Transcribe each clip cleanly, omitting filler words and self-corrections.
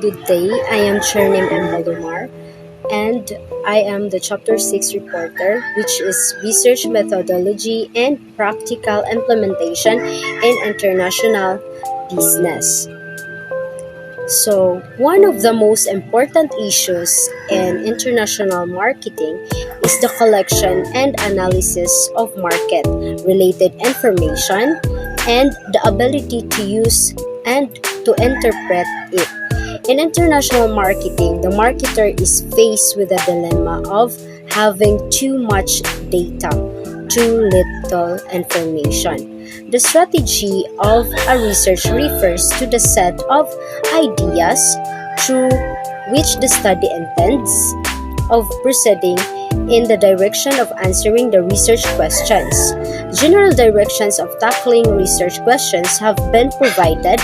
good day. I am Chernim M. Valdemar, and I am the Chapter 6 reporter, which is Research Methodology and Practical Implementation in International Business. So, one of the most important issues in international marketing is the collection and analysis of market-related information and the ability to use and to interpret it. In international marketing, the marketer is faced with the dilemma of having too much data, too little information. The strategy of a research refers to the set of ideas through which the study intends of proceeding in the direction of answering the research questions. General directions of tackling research questions have been provided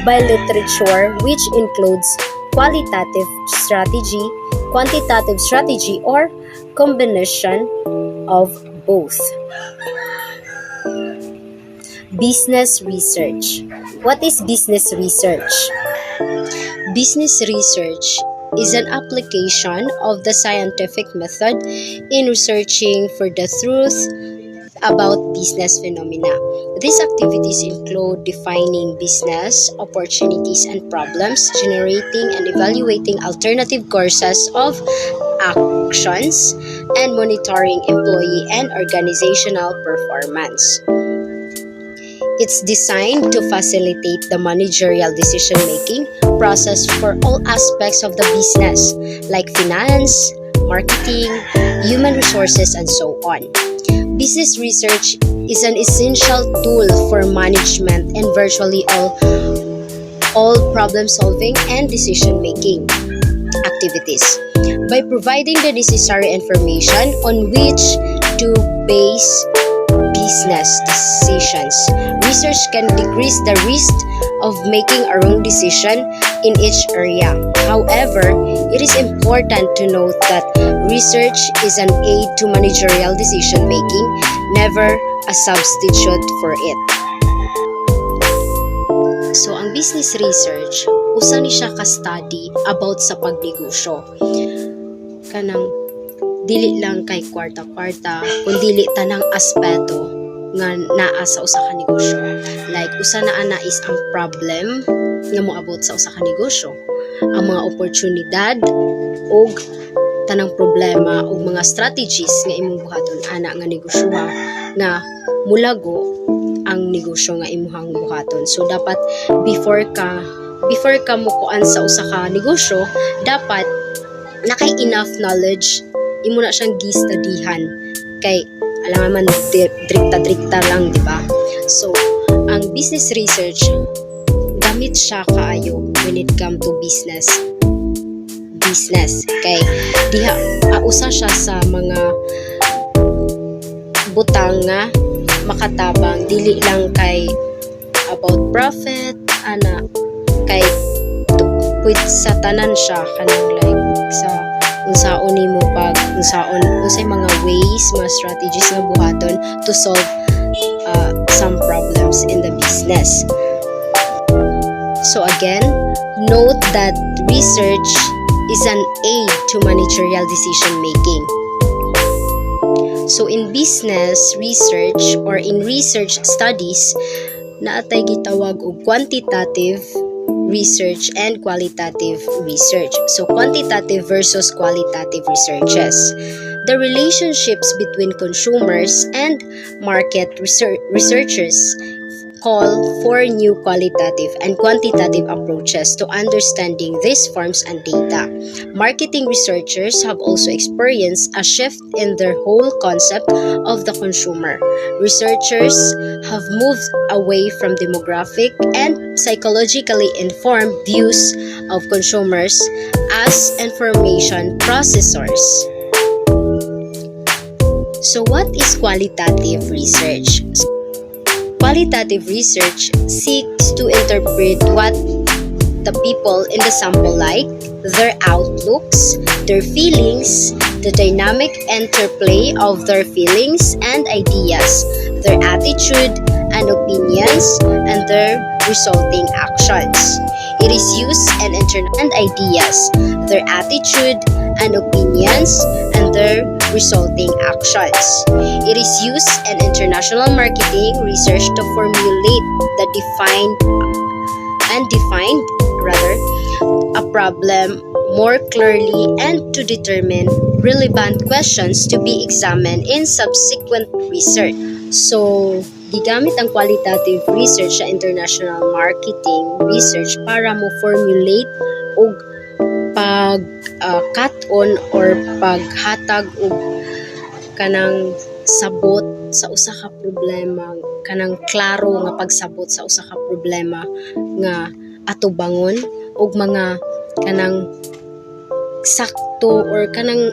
by literature, which includes qualitative strategy, quantitative strategy, or combination of both. Business research. What is business research? Business research is an application of the scientific method in researching for the truth about business phenomena. These activities include defining business opportunities and problems, generating and evaluating alternative courses of actions, and monitoring employee and organizational performance. It's designed to facilitate the managerial decision-making process for all aspects of the business, like finance, marketing, human resources, and so on. Business research is an essential tool for management and virtually all problem-solving and decision-making activities. By providing the necessary information on which to base business decisions, research can decrease the risk of making a wrong decision in each area. However, it is important to note that research is an aid to managerial decision-making, never a substitute for it. So, ang business research, usa ni siya ka-study about sa pagnegosyo. Kanang dili lang kay kwarta-kwarta, kundi tanang aspeto nga naa sa usa ka negosyo. Like, usa na ana is ang problem nga moabot sa usa ka negosyo, ang mga oportunidad og tanang problema og mga strategies nga imong buhaton ana nga negosyo nga mulago ang negosyo nga imong buhaton. So dapat before ka mukuan sa usa ka negosyo, dapat nakay enough knowledge, imo na siyang gistudihan kay alam naman drikta lang, di ba? So, ang business research, gamit siya kaayo when it come to business. Kay diha usa siya sa mga butang nga makatabang, dili lang kay about profit, ana kay pwede sa tanan siya kanang like sa unsaon nimo pag unsay mga ways, mga strategies nga buhaton to solve some problems in the business. So again, note that research is an aid to managerial decision making. So in business research or in research studies, naatay gitawag og quantitative research and qualitative research. So, quantitative versus qualitative researches. The relationships between consumers and market researchers call for new qualitative and quantitative approaches to understanding these forms and data. Marketing researchers have also experienced a shift in their whole concept of the consumer. Researchers have moved away from demographic and psychologically informed views of consumers as information processors. So, what is qualitative research? Qualitative research seeks to interpret what the people in the sample like, their outlooks, their feelings, the dynamic interplay of their feelings and ideas, their attitude, and opinions and their resulting actions. It is used in and ideas, their attitude and opinions and their resulting actions. It is used in international marketing research to formulate the defined a problem more clearly and to determine relevant questions to be examined in subsequent research. So, gigamit ang qualitative research sa international marketing research para mo formulate og pag-cut-on or paghatag og kanang sabot sa usa ka problema, kanang klaro nga pagsabot sa usa ka problema nga atubangon og mga kanang sakto or kanang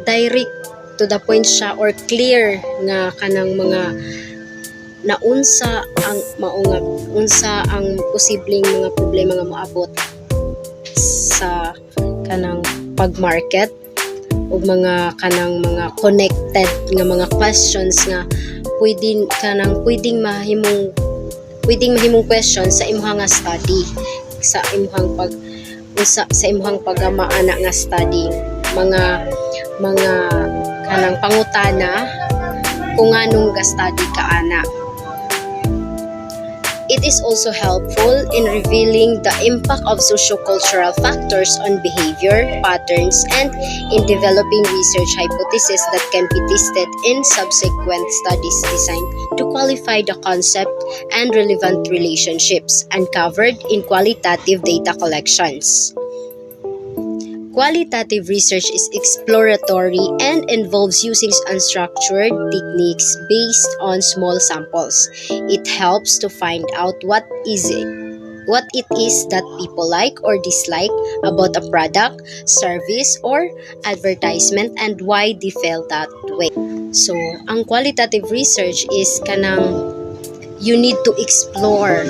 direct to the point siya or clear nga kanang mga naunsa ang maunga unsa ang posibleng mga problema nga moabot sa kanang pag-market ug mga kanang mga connected nga mga questions nga pwedeng mahimong questions sa imong nga study sa imong pagamaana nga study mga kanang pangutana kung anong ga-study ka ana. It is also helpful in revealing the impact of sociocultural factors on behavior, patterns, and in developing research hypotheses that can be tested in subsequent studies designed to qualify the concept and relevant relationships uncovered in qualitative data collections. Qualitative research is exploratory and involves using unstructured techniques based on small samples. It helps to find out what it is that people like or dislike about a product, service, or advertisement and why they felt that way. So, ang qualitative research is kanang you need to explore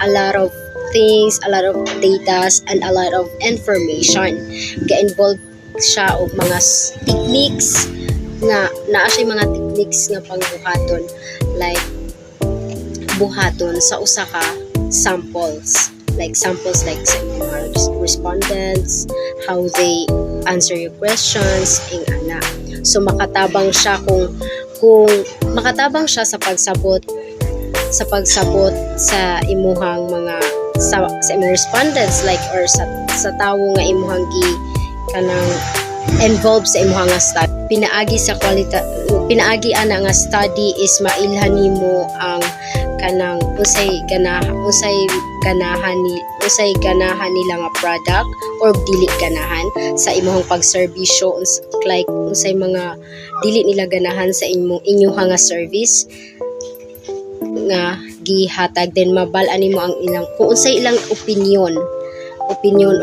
a lot of things, a lot of data, and a lot of information. Ga-involve siya og mga techniques nga naa siya mga techniques nga pangbuhaton like buhaton sa usa ka samples sa mga respondents, how they answer your questions, ing ana. So makatabang siya kung makatabang siya sa pagsabot sa imuhang mga sa imong respondents like or sa tawo nga imuhang kanang involved sa imuhang nga study. Pinaagi ana nga study is mailhan nimo ang kanang usay ganahan nila nga product or dili ganahan sa imuhang pagserbisyo like unsay mga dili nila ganahan sa inyong nga service nga gihatag din mabal-an nimo ang ilang kung unsay ilang opinion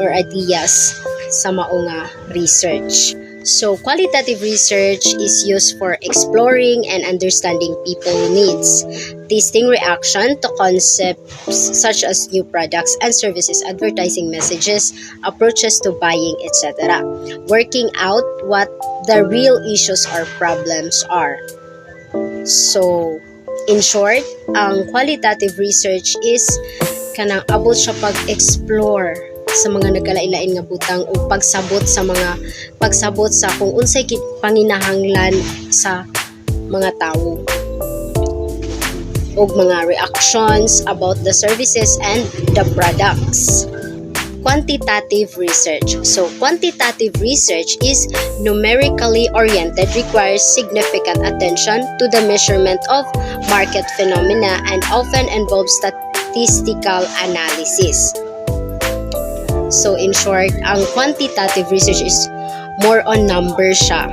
or ideas sa mao nga research. So qualitative research is used for exploring and understanding people's needs, testing reaction to concepts such as new products and services, advertising messages, approaches to buying, etc. Working out what the real issues or problems are. So in short, ang qualitative research is kanang abot siya pag-explore sa mga nagkalain-lain nga butang o pagsabot sa kung unsay panginahanglan sa mga tawo o mga reactions about the services and the products. Quantitative research. So, quantitative research is numerically oriented, requires significant attention to the measurement of market phenomena and often involves statistical analysis. So, in short, ang quantitative research is more on numbers siya.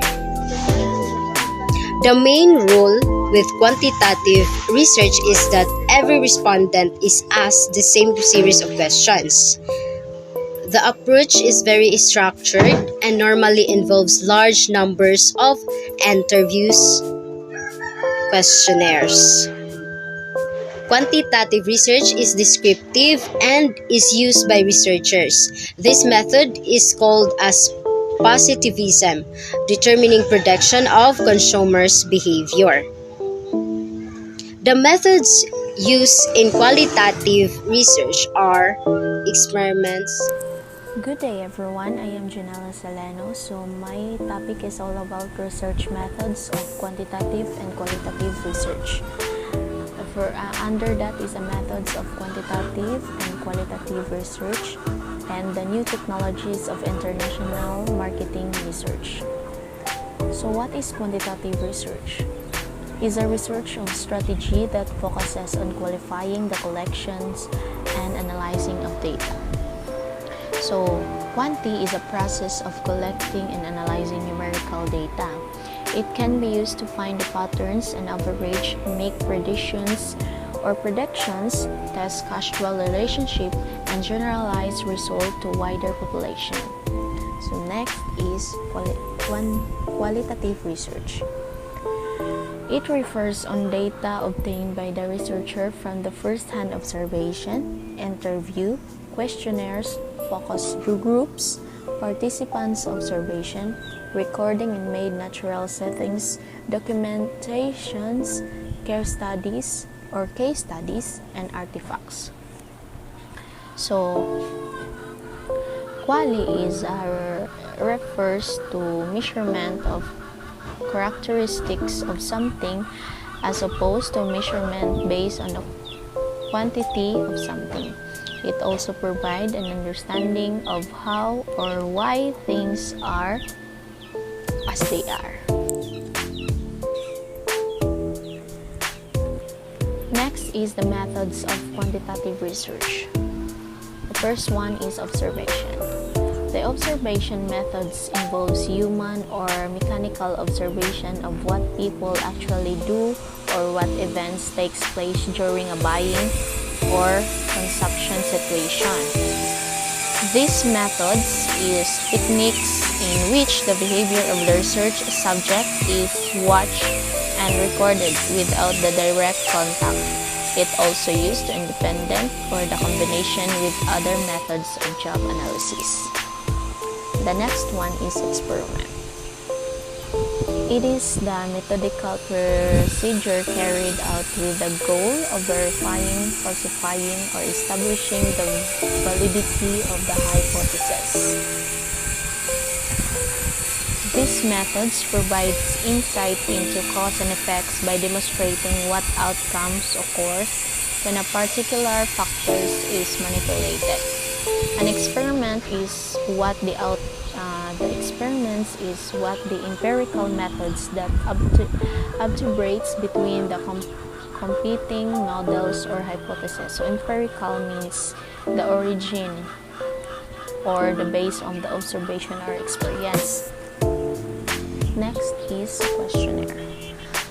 The main rule with quantitative research is that every respondent is asked the same series of questions. The approach is very structured and normally involves large numbers of interviews, questionnaires. Quantitative research is descriptive and is used by researchers. This method is called as positivism, determining prediction of consumers' behavior. The methods used in qualitative research are experiments. Good day everyone, I am Janela Saleno. So my topic is all about research methods of quantitative and qualitative research. Under that is the methods of quantitative and qualitative research and the new technologies of international marketing research. So what is quantitative research? Is a research of strategy that focuses on qualifying the collections and analyzing of data. So, quanti is a process of collecting and analyzing numerical data. It can be used to find the patterns and average, make predictions or predictions, test causal relationship, and generalize result to wider population. So next is qualitative research. It refers on data obtained by the researcher from the first-hand observation, interview, questionnaires, focus groups, participants' observation, recording in made natural settings, documentations, case studies, and artifacts. So, quali is refers to measurement of characteristics of something as opposed to measurement based on the quantity of something. It also provides an understanding of how or why things are as they are. Next is the methods of quantitative research. The first one is observation. The observation methods involves human or mechanical observation of what people actually do or what events takes place during a buying or consumption situation. These methods is techniques in which the behavior of the research subject is watched and recorded without the direct contact. It also used to independent for the combination with other methods of job analysis. The next one is experiment. It is the methodical procedure carried out with the goal of verifying, falsifying, or establishing the validity of the hypothesis. These methods provide insight into cause and effects by demonstrating what outcomes occur when a particular factor is manipulated. An experiment is what the empirical methods that obturates between the competing models or hypotheses. So empirical means the origin or the base of the observation or experience. Next is questionnaire.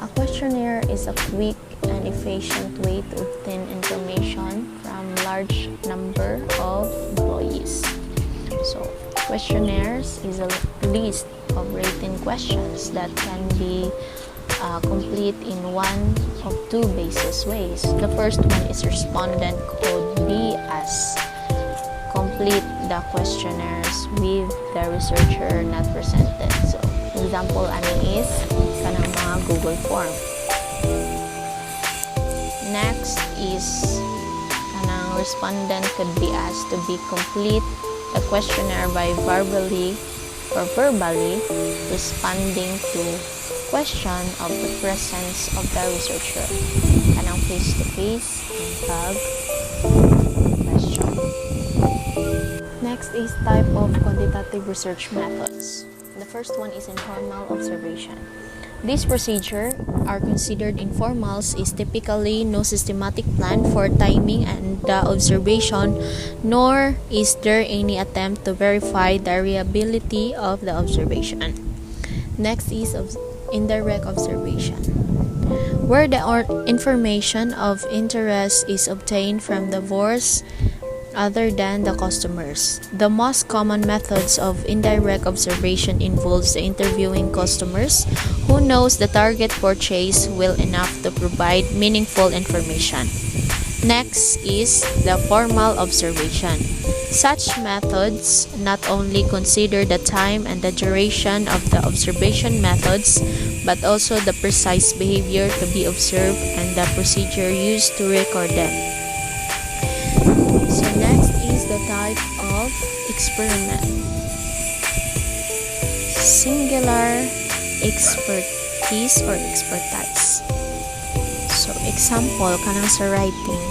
A questionnaire is a quick and efficient way to obtain information from large number of employees. So, questionnaires is a list of written questions that can be complete in one of two basis ways. The first one is respondent could be as complete the questionnaires with the researcher not presented. So, example ani is kanang mga Google form. Next is kanang respondent could be asked to be complete the questionnaire by verbally responding to question of the presence of the researcher. Kanang face-to-face and question. Next is type of quantitative research methods. The first one is informal observation. This procedure are considered informal is typically no systematic plan for timing and the observation, nor is there any attempt to verify the reliability of the observation. Next is indirect observation, where the information of interest is obtained from the source other than the customers. The most common methods of indirect observation involves the interviewing customers who knows the target purchase well enough to provide meaningful information. Next is the formal observation. Such methods not only consider the time and the duration of the observation methods, but also the precise behavior to be observed and the procedure used to record them. So next is the type of experiment. Singular expertise or expertise. So example kanang sa writing.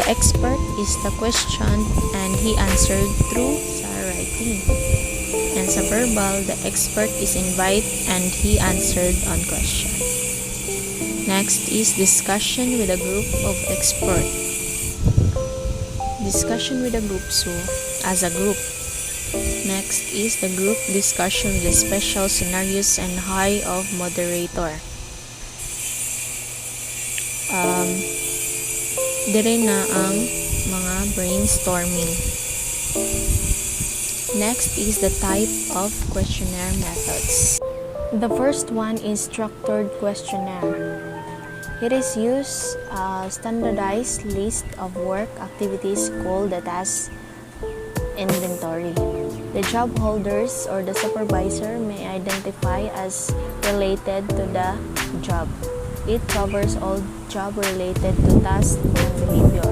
The expert is the question and he answered through sa writing. And sa verbal, the expert is invite and he answered on question. Next is discussion with a group of expert. Discussion with a group, so as a group. Next is the group discussion with the special scenarios and high of moderator. Dire na ang mga brainstorming. Next is the type of questionnaire methods. The first one is structured questionnaire. It is used a standardized list of work activities called the task inventory. The job holders or the supervisor may identify as related to the job. It covers all job related to task and behavior.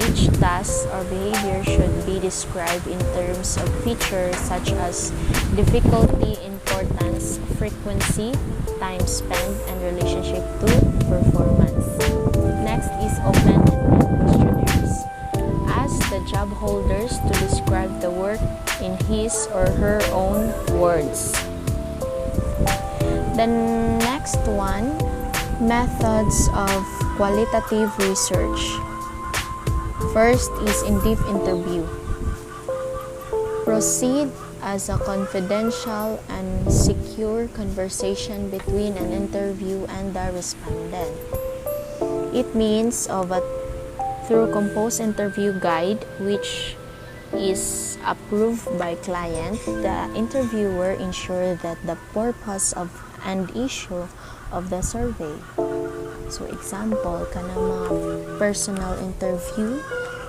Each task or behavior should be described in terms of features such as difficulty, importance, frequency, time spent, and relationship to performance. Next is open-ended questionnaires. Ask the job holders to describe the work in his or her own words. The next one, methods of qualitative research. First is in-depth interview. Proceed as a confidential and secure conversation between an interview and the respondent. It means through composed interview guide which is approved by client, the interviewer ensure that the purpose of and issue of the survey. So example, kanang mga personal interview,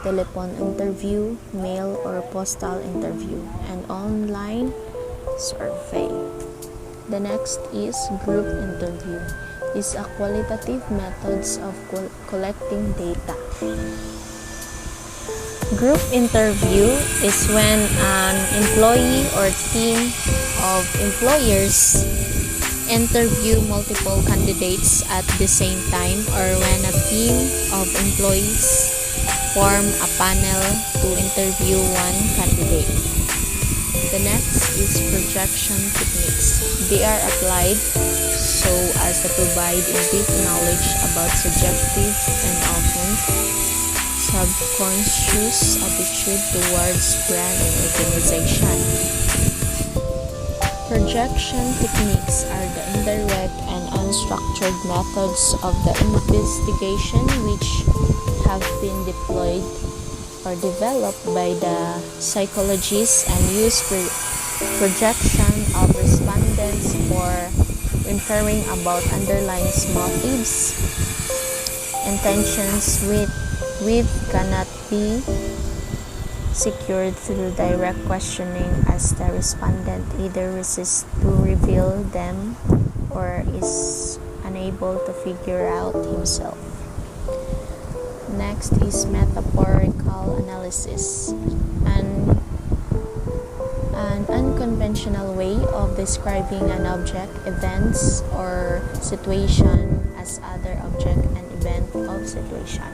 telephone interview, mail or postal interview, and online survey. The next is group interview. Is a qualitative methods of collecting data. Group interview is when an employee or team of employers interview multiple candidates at the same time, or when a team of employees form a panel to interview one candidate. The next is projection techniques. They are applied so as to provide in-depth knowledge about subjective and often subconscious attitude towards brand and organization. Projection techniques are the indirect and unstructured methods of the investigation which have been deployed or developed by the psychologists and use projection of respondents for inferring about underlying motives, intentions with cannot be secured through direct questioning as the respondent either resists to reveal them or is unable to figure out himself. Next is metaphorical analysis, an unconventional way of describing an object, events, or situation as other object and event of situation.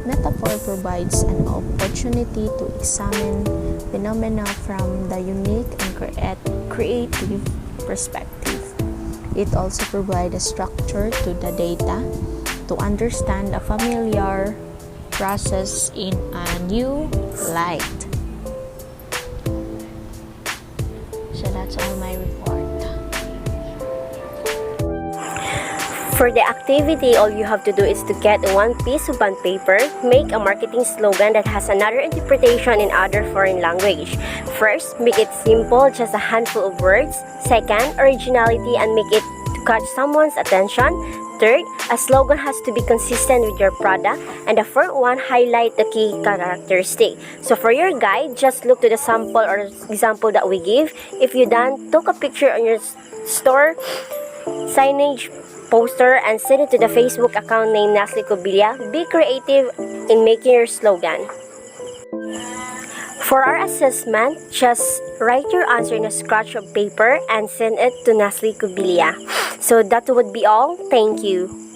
Metaphor provides an opportunity to examine phenomena from the unique and creative perspective. It also provides a structure to the data to understand a familiar process in a new light. So that's all my report. For the activity, all you have to do is to get one piece of bond paper, make a marketing slogan that has another interpretation in other foreign language. First, make it simple, just a handful of words. Second, originality and make it to catch someone's attention. Third, a slogan has to be consistent with your product. And the fourth one, highlight the key characteristic. So for your guide, just look to the sample or example that we give. If you took a picture on your store signage, poster, and send it to the Facebook account named Nasli Cubilla. Be creative in making your slogan. For our assessment, just write your answer in a scratch of paper and send it to Nasli Cubilla. So that would be all. Thank you.